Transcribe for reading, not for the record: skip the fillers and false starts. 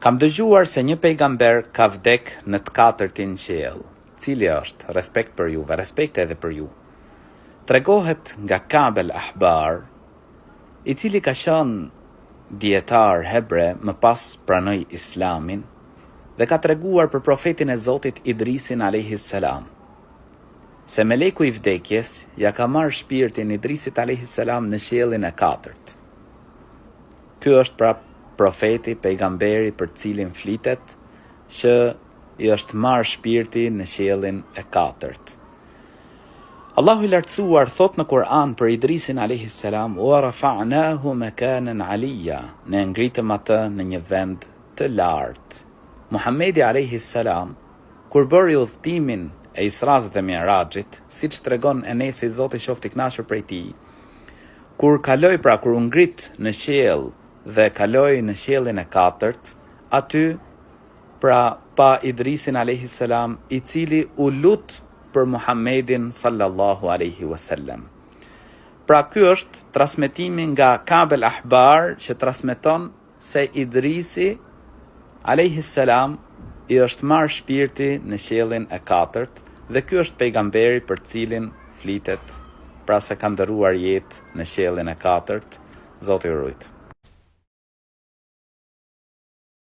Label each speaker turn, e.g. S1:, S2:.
S1: Kam dëgjuar se një pejgamber ka vdek në të katërtin qiell. Cili është? Respekt për juve, respekt edhe për ju. Tregohet nga Ka'b al-Ahbar, i cili ka qenë dietar hebre, më pas pranoi Islamin dhe ka treguar për profetin e Zotit Idrisin alayhis salam, se meleku i vdekjes ja ka marrë shpirtin Idrisit alayhis salam në qiellin e katërt. Ky është pra profeti, pejgamberi për cilin flitet, që i është marrë shpirti në qiellin e katërt. Allahu i lartësuar thot në Kur'an për Idrisin alayhis salam: "Wa rafa'nahu makanan 'aliyya", ne ngritëm atë në një vend të lartë. Muhamedi alayhis salam, kur bëri udhëtimin e Isras dhe Mi'rajit, siç tregon Enesi, Zoti qoftë i kënaqur prej tij, kur u ngrit në qiell dhe kaloi në qiellin e katërt, aty pra pa Idrisin alayhis salam, i cili u lut për Muhammedin sallallahu alaihi wasallam. Pra ky është transmetimi nga Ka'b al-Ahbar, që transmeton se Idrisi alayhis salam i është marrë shpirti në qiellin e katërt, dhe ky është pejgamberi për cilin flitet, pra se ka ndëruar jetë në qiellin e katërt. Zoti ju rujt.